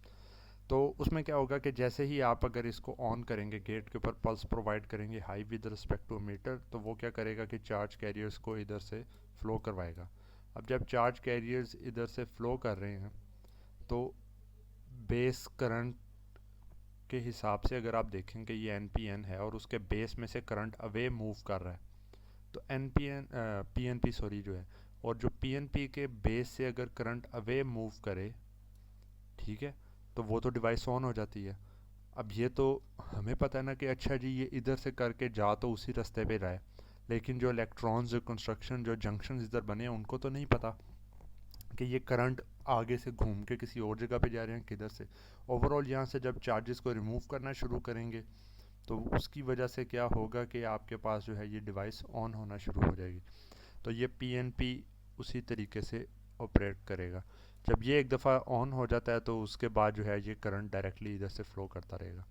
तो उसमें क्या होगा कि जैसे ही आप अगर इसको ऑन करेंगे, गेट के ऊपर पल्स प्रोवाइड करेंगे high with respect to emitter, तो वो क्या करेगा कि चार्ज कैरियर्स को इधर से फ़्लो करवाएगा। अब जब चार्ज कैरियर्स इधर से फ़्लो कर रहे हैं, तो बेस करंट के हिसाब से अगर आप देखेंगे ये एन पी एन है और उसके बेस में से करंट अवे मूव कर रहा है, तो N P N P N P sorry जो है, और जो पी एन पी के बेस से अगर करंट अवे मूव करे, ठीक है, तो वो तो डिवाइस ऑन हो जाती है। अब ये तो हमें पता है ना कि अच्छा जी ये इधर से करके जा तो उसी रास्ते पे रहा है, लेकिन जो इलेक्ट्रॉन्स, जो कंस्ट्रक्शन, जो जंक्शन इधर बने हैं, उनको तो नहीं पता कि ये करंट आगे से घूम के किसी और जगह पे जा रहे हैं किधर से। ओवरऑल यहाँ से जब चार्जेस को रिमूव करना शुरू करेंगे, तो उसकी वजह से क्या होगा कि आपके पास जो है ये डिवाइस ऑन होना शुरू हो जाएगी। तो ये पीएनपी उसी तरीके से ऑपरेट करेगा। जब ये एक दफ़ा ऑन हो जाता है, तो उसके बाद जो है ये करंट डायरेक्टली इधर से फ्लो करता रहेगा।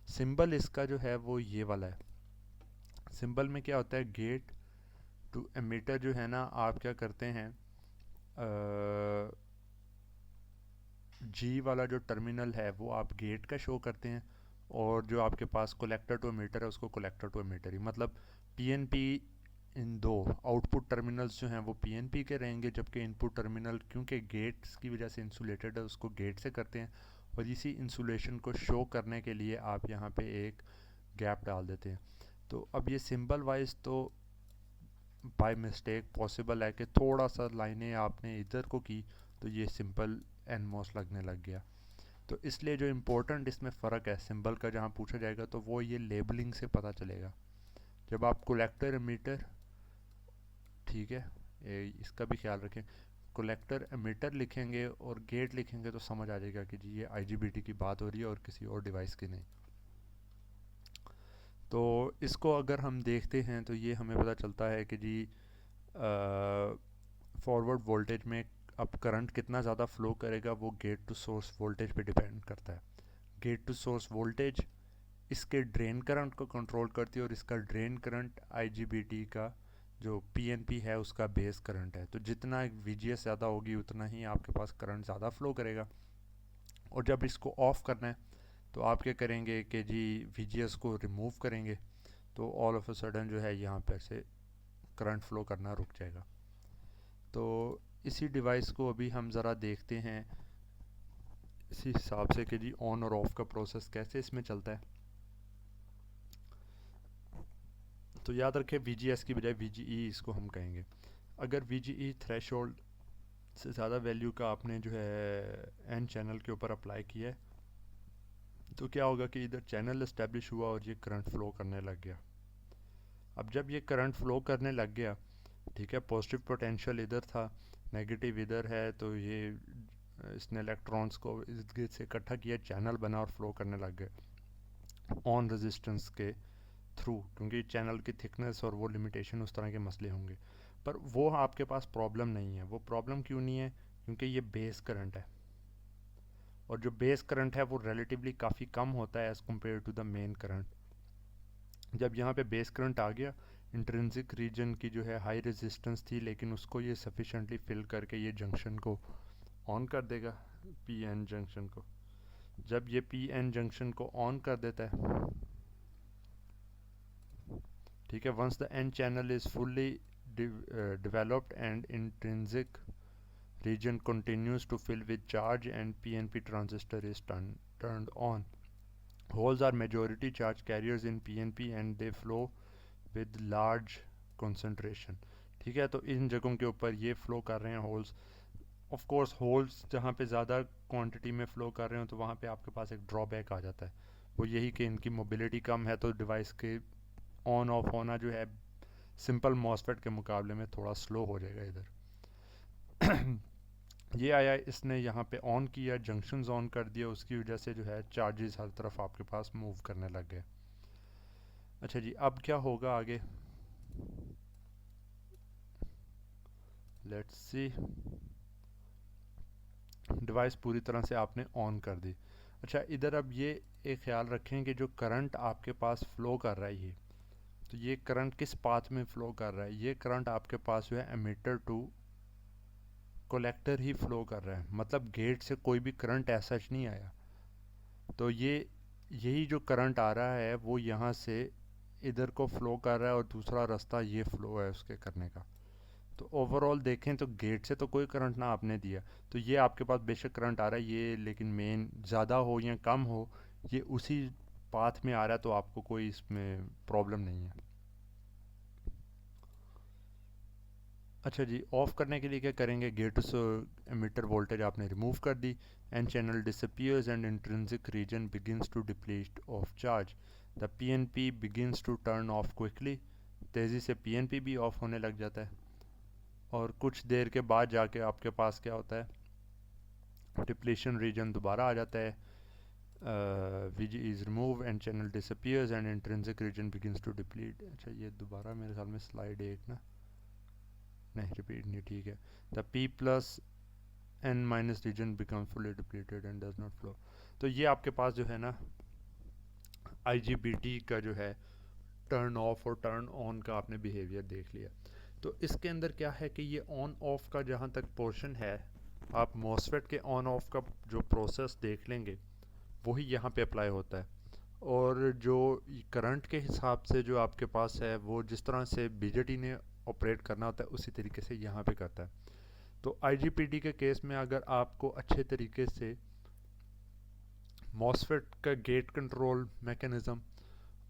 सिंबल इसका जो है वो ये वाला है। सिंबल में क्या होता है, गेट टू एमिटर जो है ना, आप क्या करते हैं, जी वाला जो टर्मिनल है वो आप गेट का शो करते हैं, और जो आपके पास कलेक्टर टू एमिटर है उसको कलेक्टर टू एमिटर ही, मतलब पीएनपी इन दो आउटपुट टर्मिनल्स जो हैं वो पीएनपी के रहेंगे, जबकि इनपुट टर्मिनल क्योंकि गेट्स की वजह से इंसुलेटेड है उसको गेट से करते हैं। और इसी इंसुलेशन को शो करने के लिए आप यहाँ पे एक गैप डाल देते हैं। तो अब ये सिंबल वाइज तो बाय मिस्टेक पॉसिबल है कि थोड़ा सा लाइनें आपने इधर को की तो ये सिंपल एनमॉस लगने लग गया। तो इसलिए जो इम्पोर्टेंट इसमें फ़र्क है सिंबल का, जहाँ पूछा जाएगा तो वो ये लेबलिंग से पता चलेगा। जब आप कलेक्टर एमीटर, ठीक है, इसका भी ख्याल रखें, कलेक्टर एमीटर लिखेंगे और गेट लिखेंगे तो समझ आ जाएगा कि जी ये आईजीबीटी की बात हो रही है और किसी और डिवाइस की नहीं। तो इसको अगर हम देखते हैं तो ये हमें पता चलता है कि जी फॉरवर्ड वोल्टेज में अब करंट कितना ज़्यादा फ़्लो करेगा वो गेट टू सोर्स वोल्टेज पे डिपेंड करता है। गेट टू सोर्स वोल्टेज इसके ड्रेन करंट को कंट्रोल करती है और इसका ड्रेन करंट आईजीबीटी का जो पीएनपी है उसका बेस करंट है। तो जितना वीजीएस ज़्यादा होगी उतना ही आपके पास करंट ज़्यादा फ्लो करेगा। और जब इसको ऑफ़ करना है तो आप क्या करेंगे कि जी वीजीएस को रिमूव करेंगे, तो ऑल ऑफ अ सडन जो है यहाँ पर से करंट फ्लो करना रुक जाएगा। तो इसी डिवाइस को अभी हम ज़रा देखते हैं इसी हिसाब से कि जी ऑन और ऑफ़ का प्रोसेस कैसे इसमें चलता है। तो याद रखें VGS की बजाय VGE इसको हम कहेंगे। अगर VGE थ्रेशोल्ड से ज़्यादा वैल्यू का आपने जो है एन चैनल के ऊपर अप्लाई किया है तो क्या होगा कि इधर चैनल इस्टेब्लिश हुआ और ये करंट फ्लो करने लग गया। अब जब ये करंट फ्लो करने लग गया, ठीक है, पॉजिटिव पोटेंशियल इधर था, नेगेटिव इधर है, तो ये इसने इलेक्ट्रॉन्स को इर्द गिर्द से इकट्ठा किया, चैनल बना और फ्लो करने लग गए ऑन रेजिस्टेंस के थ्रू, क्योंकि चैनल की थिकनेस और वो लिमिटेशन उस तरह के मसले होंगे। पर वो आपके पास प्रॉब्लम नहीं है। वो प्रॉब्लम क्यों नहीं है? क्योंकि ये बेस करंट है और जो बेस करंट है वो रिलेटिवली काफ़ी कम होता है as compared to the main current. जब यहाँ पे बेस करंट आ गया, इंट्रिंसिक रीजन की जो है हाई रेजिस्टेंस थी, लेकिन उसको ये सफिशेंटली फिल करके ये जंक्शन को ऑन कर देगा, पी एन जंक्शन को। जब ये पी एन जंक्शन को ऑन कर देता है, ठीक है, once the N channel is fully developed and intrinsic region continues to fill with charge and PNP transistor is turned on. Holes are majority charge carriers in PNP and they flow with large concentration. ठीक है, तो इन जगहों के ऊपर ये flow कर रहे हैं होल्स। ऑफ कोर्स होल्स जहाँ पे ज़्यादा क्वांटिटी में फ़्लो कर रहे हो तो वहाँ पे आपके पास एक ड्रॉबैक आ जाता है, वो यही कि इनकी मोबिलिटी कम है, तो डिवाइस के ऑन ऑफ होना जो है सिंपल मॉसफेट के मुकाबले में थोड़ा स्लो हो जाएगा इधर। ये आया, इसने यहाँ पे ऑन किया, जंक्शंस ऑन कर दिया, उसकी वजह से जो है चार्जेस हर तरफ आपके पास मूव करने लग गए। अच्छा जी, अब क्या होगा आगे, लेट्स सी। डिवाइस पूरी तरह से आपने ऑन कर दी। अच्छा, इधर अब ये एक ख्याल रखें कि जो करंट आपके पास फ़्लो कर रहा है ये, तो ये करंट किस पाथ में फ़्लो कर रहा है? ये करंट आपके पास जो है एमिटर टू कलेक्टर ही फ़्लो कर रहा है, मतलब गेट से कोई भी करंट ऐसा नहीं आया। तो ये यही जो करंट आ रहा है वो यहाँ से इधर को फ़्लो कर रहा है और दूसरा रास्ता ये फ़्लो है उसके करने का। तो ओवरऑल देखें तो गेट से तो कोई करंट ना आपने दिया, तो ये आपके पास बेशक करंट आ रहा है ये, लेकिन मेन ज़्यादा हो या कम हो ये उसी पाथ में आ रहा है, तो आपको कोई इसमें प्रॉब्लम नहीं है। अच्छा जी, ऑफ़ करने के लिए क्या करेंगे, गेट से एमिटर वोल्टेज आपने रिमूव कर दी, N channel disappears and intrinsic region begins to deplete of charge, the PNP begins to turn off quickly, तेज़ी से पीएनपी भी ऑफ होने लग जाता है। और कुछ देर के बाद जाके आपके पास क्या होता है, डिप्लीशन रीजन दोबारा आ जाता है, VG is remove and channel disappears and intrinsic region begins to deplete. अच्छा, ये दोबारा मेरे ख्याल में स्लाइड एक ना, नहीं रिपीट नहीं, ठीक है। The P plus N minus region become fully depleted and does not flow. तो ये आपके पास जो है ना IGBT का जो है टर्न ऑफ और टर्न ऑन का आपने बिहेवियर देख लिया। तो इसके अंदर क्या है कि ये ऑन ऑफ का जहाँ तक पोर्शन है, आप मॉसफेट के ऑन ऑफ का जो प्रोसेस देख लेंगे वही यहाँ पे अप्लाई होता है, और जो करंट के हिसाब से जो आपके पास है वो जिस तरह से बीजेटी ने ऑपरेट करना होता है उसी तरीके से यहाँ पे करता है। तो IGBT के केस में अगर आपको अच्छे तरीके से मॉसफेट का गेट कंट्रोल मैकेनिज़्म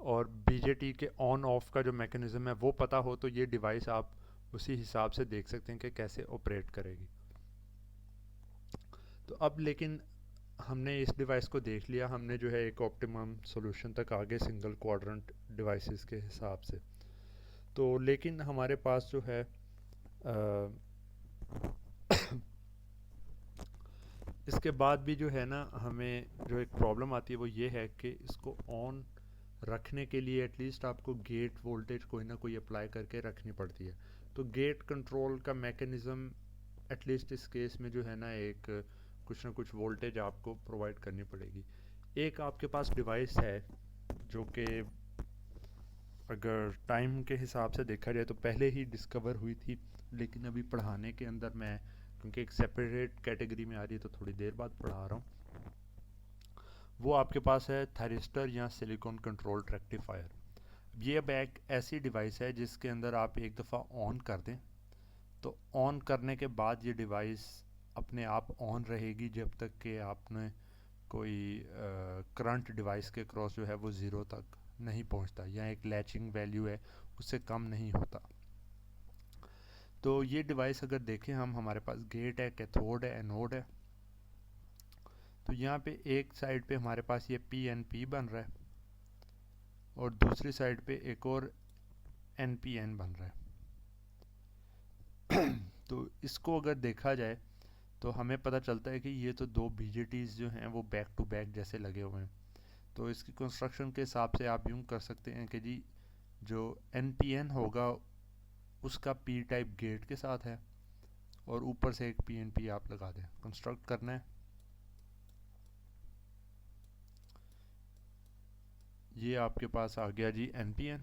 और बीजेटी के ऑन ऑफ का जो मैकेनिज़्म है वो पता हो, तो ये डिवाइस आप उसी हिसाब से देख सकते हैं कि कैसे ऑपरेट करेगी। तो अब लेकिन हमने इस डिवाइस को देख लिया, हमने जो है एक ऑप्टिमम सॉल्यूशन तक आगे सिंगल क्वाड्रेंट डिवाइसेस के हिसाब से। तो लेकिन हमारे पास जो है इसके बाद भी जो है ना हमें जो एक प्रॉब्लम आती है वो ये है कि इसको ऑन रखने के लिए एटलीस्ट आपको गेट वोल्टेज कोई ना कोई अप्लाई करके रखनी पड़ती है। तो गेट कंट्रोल का मैकेनिज़्म एटलीस्ट इस केस में जो है ना, एक कुछ ना कुछ वोल्टेज आपको प्रोवाइड करनी पड़ेगी। एक आपके पास डिवाइस है जो कि अगर टाइम के हिसाब से देखा जाए तो पहले ही डिस्कवर हुई थी, लेकिन अभी पढ़ाने के अंदर मैं, क्योंकि एक सेपरेट कैटेगरी में आ रही है तो थोड़ी देर बाद पढ़ा रहा हूँ। वो आपके पास है थायरिस्टर या सिलिकॉन कंट्रोल्ड रेक्टिफायर। ये अब एक ऐसी डिवाइस है जिसके अंदर आप एक दफ़ा ऑन कर दें तो ऑन करने के बाद ये डिवाइस अपने आप ऑन रहेगी जब तक कि आपने कोई करंट डिवाइस के क्रॉस जो है वो ज़ीरो तक नहीं पहुंचता, या एक लैचिंग वैल्यू है उससे कम नहीं होता। तो ये डिवाइस अगर देखें हम, हमारे पास गेट है, कैथोड है, एनोड है। तो यहाँ पे एक साइड पे हमारे पास ये PNP बन रहा है और दूसरी साइड पे एक और NPN बन रहा है। तो इसको अगर देखा जाए तो हमें पता चलता है कि ये तो दो BJTs जो हैं वो बैक टू बैक जैसे लगे हुए हैं। तो इसकी कंस्ट्रक्शन के हिसाब से आप यूँ कर सकते हैं कि जी जो NPN होगा उसका P टाइप गेट के साथ है और ऊपर से एक PNP आप लगा दें। कंस्ट्रक्ट करना है, ये आपके पास आ गया जी NPN,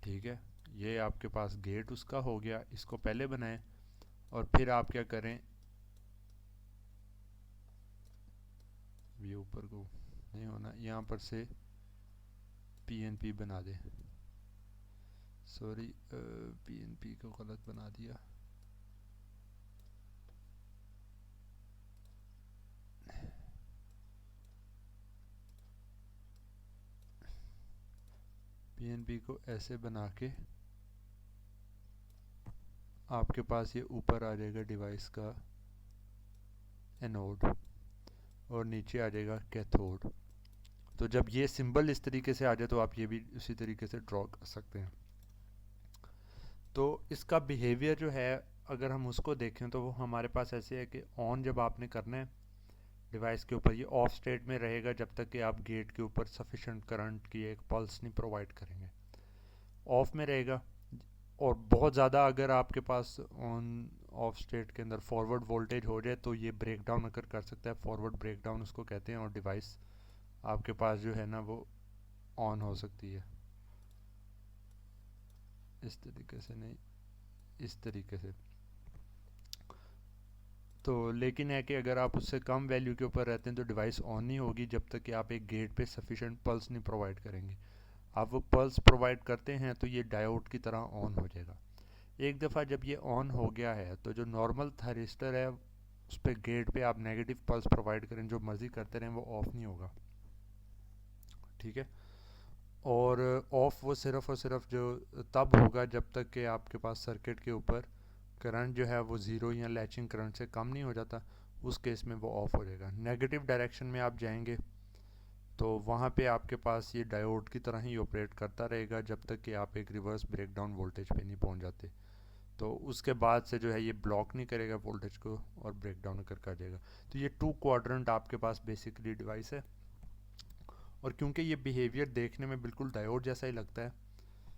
ठीक है। ये आपके पास गेट उसका हो गया, इसको पहले बनाएं और फिर आप क्या करें, ये ऊपर को नहीं होना, यहाँ पर से PNP बना दें। सॉरी, PNP को गलत बना दिया। PNP को ऐसे बना के आपके पास ये ऊपर आ जाएगा डिवाइस का एनोड और नीचे आ जाएगा कैथोड। तो जब ये सिंबल इस तरीके से आ जाए तो आप ये भी उसी तरीके से ड्रॉ कर सकते हैं। तो इसका बिहेवियर जो है अगर हम उसको देखें तो वो हमारे पास ऐसे है कि ऑन जब आपने करना है डिवाइस के ऊपर, ये ऑफ स्टेट में रहेगा जब तक कि आप गेट के ऊपर सफिशेंट करंट की एक पल्स नहीं प्रोवाइड करेंगे। ऑफ में रहेगा और बहुत ज़्यादा अगर आपके पास ऑन ऑफ स्टेट के अंदर फॉरवर्ड वोल्टेज हो जाए तो ये ब्रेक डाउन अगर कर सकता है, फॉरवर्ड ब्रेक डाउन उसको कहते हैं, और डिवाइस आपके पास जो है ना वो ऑन हो सकती है। इस तरीके से नहीं, इस तरीके से। तो लेकिन है कि अगर आप उससे कम वैल्यू के ऊपर रहते हैं तो डिवाइस ऑन नहीं होगी जब तक कि आप एक गेट पे सफिशेंट पल्स नहीं प्रोवाइड करेंगे। आप वो पल्स प्रोवाइड करते हैं तो ये डायोड की तरह ऑन हो जाएगा। एक दफ़ा जब ये ऑन हो गया है तो जो नॉर्मल थायरिस्टर है उस पर गेट पे आप नेगेटिव पल्स प्रोवाइड करें, जो मर्ज़ी करते रहें, वो ऑफ़ नहीं होगा, ठीक है। और ऑफ़ वो सिर्फ़ और सिर्फ जो तब होगा जब तक कि आपके पास सर्किट के ऊपर करंट जो है वो ज़ीरो या लैचिंग करंट से कम नहीं हो जाता, उस केस में वो ऑफ़ हो जाएगा। नेगेटिव डायरेक्शन में आप जाएंगे तो वहाँ पे आपके पास ये डायोड की तरह ही ऑपरेट करता रहेगा जब तक कि आप एक रिवर्स ब्रेकडाउन वोल्टेज पे नहीं पहुँच जाते। तो उसके बाद से जो है ये ब्लॉक नहीं करेगा वोल्टेज को और ब्रेक डाउन करके आ जाएगा। तो ये 2 क्वाड्रेंट आपके पास बेसिकली डिवाइस है और क्योंकि ये बिहेवियर देखने में बिल्कुल डायोड जैसा ही लगता है,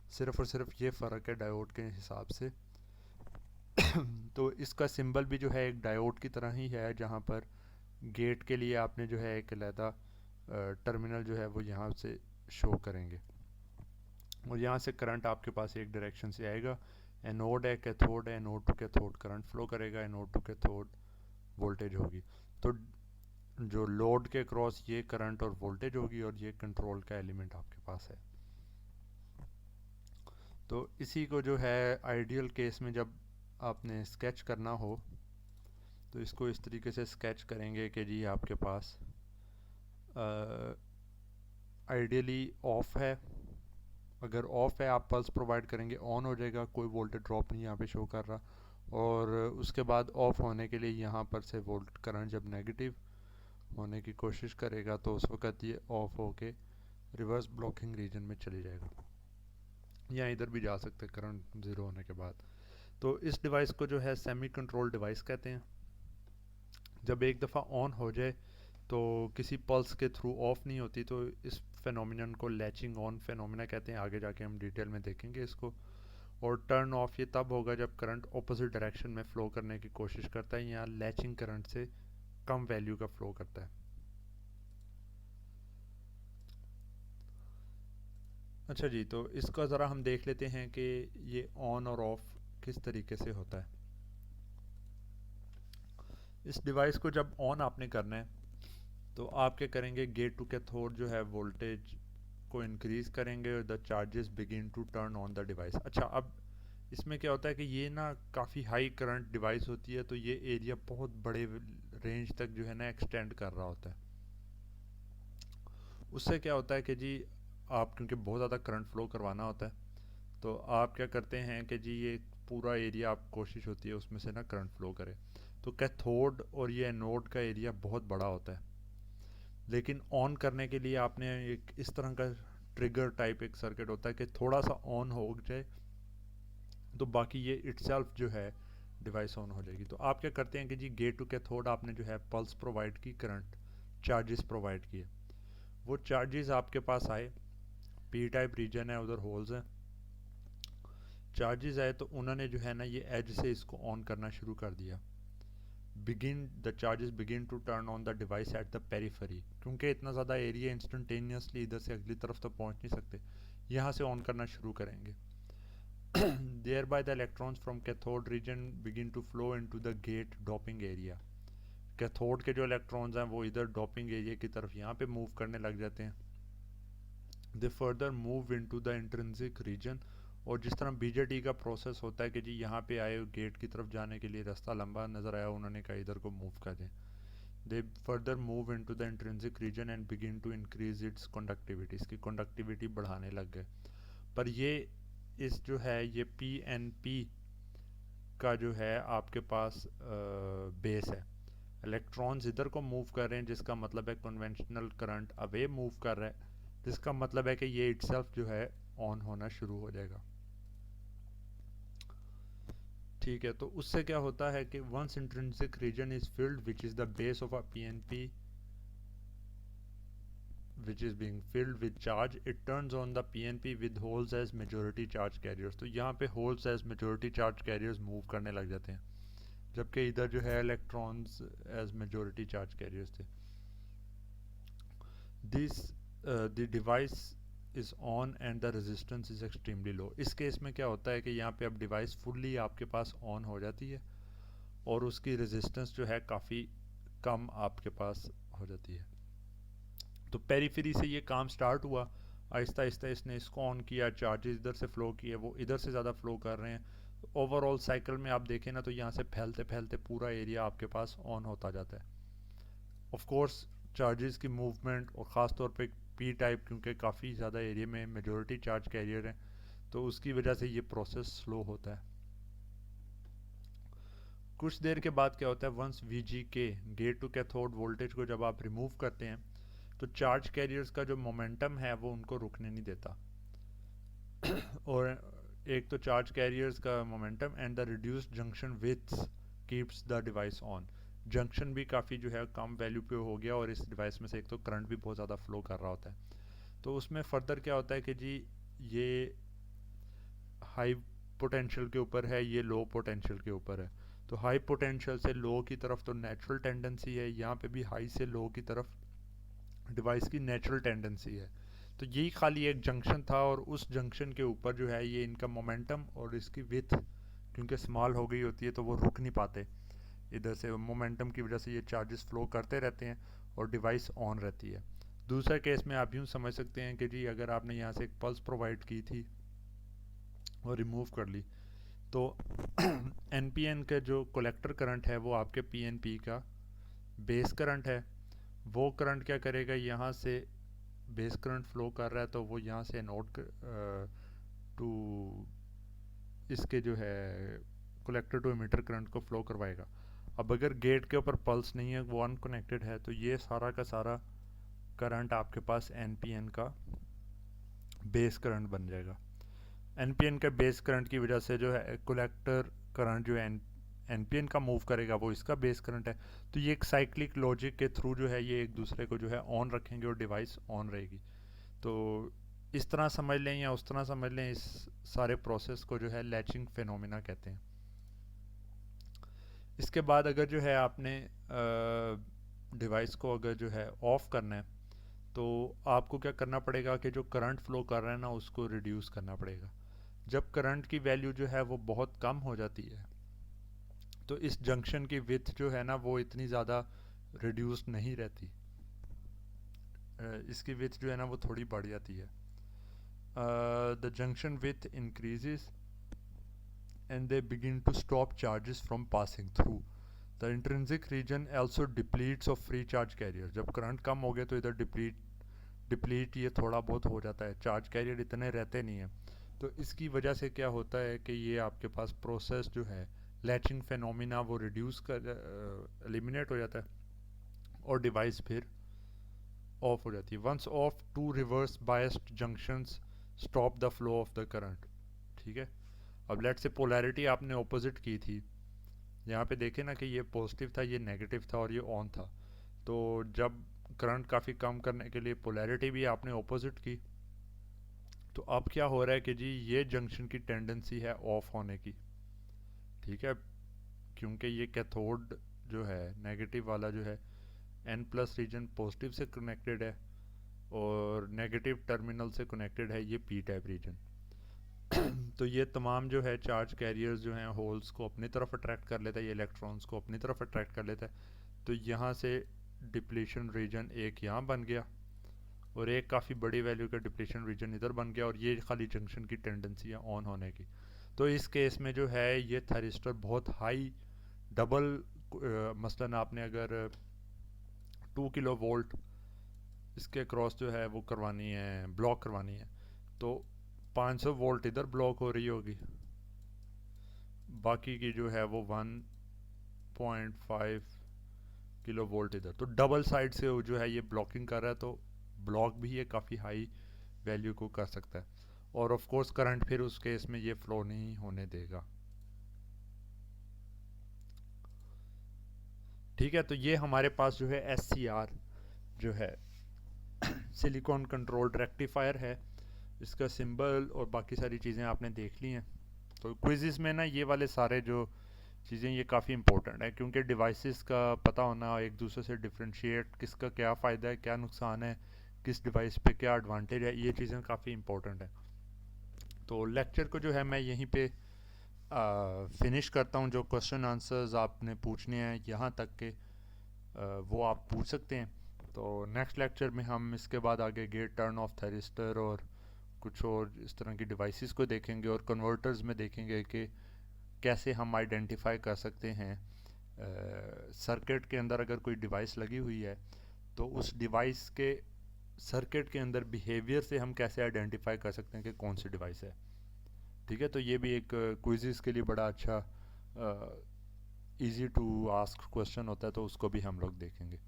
सिर्फ और सिर्फ ये फ़र्क है डायोड के हिसाब से। तो इसका सिंबल भी जो है एक डायोड की तरह ही है, जहाँ पर गेट के लिए आपने जो है एक अलहदा टर्मिनल जो है वो यहाँ से शो करेंगे और यहाँ से करंट आपके पास एक डायरेक्शन से आएगा। एनोड है, कैथोड है, anode to cathode current flow करेगा, एनोड टू कैथोड वोल्टेज होगी। तो जो लोड के क्रॉस ये करंट और वोल्टेज होगी और ये कंट्रोल का एलिमेंट आपके पास है। तो इसी को जो है आइडियल केस में जब आपने स्केच करना हो तो इसको इस तरीके से स्केच करेंगे कि जी आपके पास आइडियली ऑफ है, अगर ऑफ है आप पल्स प्रोवाइड करेंगे ऑन हो जाएगा, कोई वोल्टेज ड्रॉप नहीं यहाँ पे शो कर रहा। और उसके बाद ऑफ होने के लिए यहाँ पर से वोल्ट करंट जब नेगेटिव होने की कोशिश करेगा तो उस वक्त ये ऑफ होके रिवर्स ब्लॉकिंग रीजन में चली जाएगा, या इधर भी जा सकते करंट ज़ीरो होने के बाद। तो इस डिवाइस को जो है सेमी कंट्रोल डिवाइस कहते हैं। जब एक दफ़ा ऑन हो जाए तो किसी पल्स के थ्रू ऑफ नहीं होती, तो इस फेनोमिनन को लैचिंग ऑन फेनोमिना कहते हैं। आगे जाके हम डिटेल में देखेंगे इसको। और टर्न ऑफ ये तब होगा जब करंट ऑपोजिट डायरेक्शन में फ़्लो करने की कोशिश करता है या लैचिंग करंट से कम वैल्यू का फ़्लो करता है। अच्छा जी, तो इसका ज़रा हम देख लेते हैं कि ये ऑन और ऑफ किस तरीके से होता है। इस डिवाइस को जब ऑन आपने करना है तो आप क्या करेंगे, गेट टू कैथोड जो है वोल्टेज को इंक्रीज़ करेंगे और the charges begin to turn on the device. अच्छा, अब इसमें क्या होता है कि ये ना काफ़ी हाई करंट डिवाइस होती है, तो ये एरिया बहुत बड़े रेंज तक जो है ना एक्सटेंड कर रहा होता है। उससे क्या होता है कि जी आप क्योंकि बहुत ज़्यादा करंट फ्लो करवाना होता है, तो आप क्या करते हैं कि जी ये पूरा एरिया आप कोशिश होती है उसमें से ना करंट फ्लो करे। तो कैथोड और ये एनोड का एरिया बहुत बड़ा होता है, लेकिन ऑन करने के लिए आपने एक इस तरह का ट्रिगर टाइप एक सर्किट होता है कि थोड़ा सा ऑन हो जाए तो बाकी ये इटसेल्फ जो है डिवाइस ऑन हो जाएगी। तो आप क्या करते हैं कि जी गेट टू कैथोड आपने जो है पल्स प्रोवाइड की, करंट चार्जेस प्रोवाइड किए। वो चार्जेस आपके पास आए, पी टाइप रीजन है, उधर होल्स हैं। चार्जेस आए तो उन्होंने जो है ना ये एज से इसको ऑन करना शुरू कर दिया। The charges begin to turn on the device at the periphery. क्योंकि इतना ज़्यादा एरिया इंस्टेंटेनियसली इधर से अगली तरफ तो पहुंच नहीं सकते, यहाँ से ऑन करना शुरू करेंगे। Thereby the electrons from cathode region begin to flow into the gate doping area. Cathode के जो इलेक्ट्रॉन्स हैं वो इधर डोपिंग एरिया की तरफ यहाँ पे मूव करने लग जाते हैं। They further move into the intrinsic region. और जिस तरह बीजेटी का प्रोसेस होता है कि जी यहाँ पे आए गेट की तरफ जाने के लिए रास्ता लंबा नज़र आया, उन्होंने कहा इधर को मूव कर दें। They further move into the intrinsic region and begin to increase its conductivity. इसकी कंडक्टिविटी बढ़ाने लग गए। पर ये इस जो है ये पी एन पी का जो है आपके पास बेस है। इलेक्ट्रॉन्स इधर को मूव कर रहे हैं, जिसका मतलब है कन्वेंशनल करंट अवे मूव कर रहा है, जिसका मतलब है कि ये इटसेल्फ जो है ऑन होना शुरू हो जाएगा। ठीक है, तो उससे क्या होता है कि once intrinsic region is filled which is the base of a PNP which is being filled with charge, it turns on the PNP with holes as majority charge carriers। तो यहाँ पे holes as majority charge carriers move करने लग जाते हैं, जबकि इधर जो है electrons as majority charge carriers थे। This the device is on and the resistance is extremely low. इस केस में क्या होता है कि यहाँ पे अब डिवाइस फुल्ली आपके पास ऑन हो जाती है और उसकी रेजिस्टेंस जो है काफ़ी कम आपके पास हो जाती है। तो पेरीफेरी से ये काम स्टार्ट हुआ, आहिस्ता आहिस्ता इसने इसको ऑन किया, चार्जेस इधर से फ़्लो किए, वो इधर से ज़्यादा फ़्लो कर रहे हैं। ओवरऑल साइकिल में आप देखें ना तो यहाँ से फैलते फैलते पूरा एरिया आपके पास ऑन होता जाता है। ऑफ कोर्स चार्जेस की मूवमेंट और ख़ास तौर पे पी टाइप क्योंकि काफ़ी ज़्यादा एरिया में मेजॉरिटी चार्ज कैरियर हैं, तो उसकी वजह से ये प्रोसेस स्लो होता है। कुछ देर के बाद क्या होता है, वंस वी जी के गेट टू कैथोड वोल्टेज को जब आप रिमूव करते हैं तो चार्ज कैरियर्स का जो मोमेंटम है वो उनको रुकने नहीं देता। और एक तो चार्ज कैरियर्स का momentum and the reduced junction widths keeps the device on. Junction भी काफ़ी जो है कम वैल्यू पे हो गया और इस डिवाइस में से एक तो करंट भी बहुत ज़्यादा फ्लो कर रहा होता है। तो उसमें फर्दर क्या होता है कि जी ये हाई पोटेंशियल के ऊपर है, ये लो पोटेंशियल के ऊपर है। तो हाई पोटेंशियल से लो की तरफ तो नेचुरल टेंडेंसी है, यहाँ पे भी हाई से लो की तरफ डिवाइस की नेचुरल टेंडेंसी है। तो यही खाली एक जंक्शन था और उस जंक्शन के ऊपर जो है ये इनका मोमेंटम और इसकी विथ क्योंकि स्मॉल हो गई होती है तो वो रुक नहीं पाते, इधर से मोमेंटम की वजह से ये चार्जेस फ्लो करते रहते हैं और डिवाइस ऑन रहती है। दूसरा केस में आप यूँ समझ सकते हैं कि जी अगर आपने यहाँ से एक पल्स प्रोवाइड की थी और रिमूव कर ली तो एन का जो कलेक्टर करंट है वो आपके पी का बेस करंट है। वो करंट क्या करेगा, यहाँ से बेस करंट फ्लो कर रहा है तो वो यहाँ से नोट टू इसके जो है कलेक्टर टू एमिटर करंट को फ्लो करवाएगा। अब अगर गेट के ऊपर पल्स नहीं है, वो अनकनेक्टेड है, तो ये सारा का सारा करंट आपके पास एन का बेस करंट बन जाएगा। एन का बेस करंट की वजह से जो है कलेक्टर करंट जो है एनपीएन का मूव करेगा वो इसका बेस करंट है। तो ये एक साइक्लिक लॉजिक के थ्रू जो है ये एक दूसरे को जो है ऑन रखेंगे और डिवाइस ऑन रहेगी। तो इस तरह समझ लें या उस तरह समझ लें, इस सारे प्रोसेस को जो है लैचिंग फिनोमिना कहते हैं। इसके बाद अगर जो है आपने डिवाइस को अगर जो है ऑफ करना है तो आपको क्या करना पड़ेगा कि जो करंट फ्लो कर रहा है ना उसको रिड्यूस करना पड़ेगा। जब करंट की वैल्यू जो है वो बहुत कम हो जाती है तो इस जंक्शन की विड्थ जो है ना वो इतनी ज़्यादा रिड्यूस नहीं रहती, इसकी विड्थ जो है ना वो थोड़ी बढ़ जाती है। The junction width increases and they begin to stop charges from passing through. The intrinsic region also depletes of free charge carrier. जब करंट कम हो गया तो इधर डिप्लीट ये थोड़ा बहुत हो जाता है, चार्ज कैरियर इतने रहते नहीं हैं। तो इसकी वजह से क्या होता है कि ये आपके पास प्रोसेस जो है लैचिंग फेनोमिना वो रिड्यूस कर एलिमिनेट हो जाता है और डिवाइस फिर ऑफ हो जाती है। Once off, two reverse biased junctions stop the flow of the current. ठीक है, अब लेट से पोलैरिटी आपने ऑपोजिट की थी, यहाँ पे देखें ना कि ये पॉजिटिव था, ये नेगेटिव था और ये ऑन था। तो जब करंट काफ़ी कम करने के लिए पोलैरिटी भी आपने ऑपोजिट की, तो अब क्या हो रहा है कि जी ये जंक्शन की टेंडेंसी है ऑफ होने की। ठीक है, क्योंकि ये कैथोड जो है नेगेटिव वाला जो है एन प्लस रीजन पॉजिटिव से कनेक्टेड है और नेगेटिव टर्मिनल से कनेक्टेड है ये पी टाइप रीजन। तो ये तमाम जो है चार्ज कैरियर्स जो हैं होल्स को अपनी तरफ अट्रैक्ट कर लेता है, ये इलेक्ट्रॉन्स को अपनी तरफ अट्रैक्ट कर लेता है। तो यहाँ से डिप्लीशन रीजन एक यहाँ बन गया और एक काफ़ी बड़ी वैल्यू का डिप्लीशन रीजन इधर बन गया और ये खाली जंक्शन की टेंडेंसी है ऑन होने की। तो इस केस में जो है ये थैरिस्टर बहुत हाई डबल, मसलन आपने अगर 2 किलो वोल्ट इसके क्रॉस जो है वो करवानी है, ब्लॉक करवानी है, तो 500 वोल्ट इधर ब्लॉक हो रही होगी, बाकी की जो है वो 1.5 किलो वोल्ट इधर। तो डबल साइड से जो है ये ब्लॉकिंग कर रहा है, तो ब्लॉक भी ये काफ़ी हाई वैल्यू को कर सकता है और ऑफ कोर्स करंट फिर उस केस में ये फ्लो नहीं होने देगा। ठीक है, तो ये हमारे पास जो है SCR जो है सिलिकॉन कंट्रोल्ड रेक्टिफायर है, इसका सिंबल और बाकी सारी चीज़ें आपने देख ली हैं। तो क्विज़ में ना ये वाले सारे जो चीज़ें ये काफ़ी इंपॉर्टेंट है, क्योंकि डिवाइसेस का पता होना, एक दूसरे से डिफ्रेंशिएट किसका क्या फ़ायदा है क्या नुकसान है, किस डिवाइस पे क्या एडवांटेज है, ये चीज़ें काफ़ी इंपॉर्टेंट है। तो लेक्चर को जो है मैं यहीं पे फिनिश करता हूँ। जो क्वेश्चन आंसर्स आपने पूछने हैं यहाँ तक के वो आप पूछ सकते हैं। तो नेक्स्ट लेक्चर में हम इसके बाद आगे गेट टर्न ऑफ थैरिस्टर और कुछ और इस तरह की डिवाइसेस को देखेंगे और कन्वर्टर्स में देखेंगे कि कैसे हम आइडेंटिफाई कर सकते हैं सर्किट के अंदर अगर कोई डिवाइस लगी हुई है तो उस डिवाइस के सर्किट के अंदर बिहेवियर से हम कैसे आइडेंटिफाई कर सकते हैं कि कौन सी डिवाइस है। ठीक है, तो ये भी एक क्विज़ के लिए बड़ा अच्छा इजी टू आस्क क्वेश्चन होता है, तो उसको भी हम लोग देखेंगे।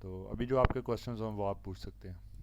तो अभी जो आपके क्वेश्चंस हों वो आप पूछ सकते हैं।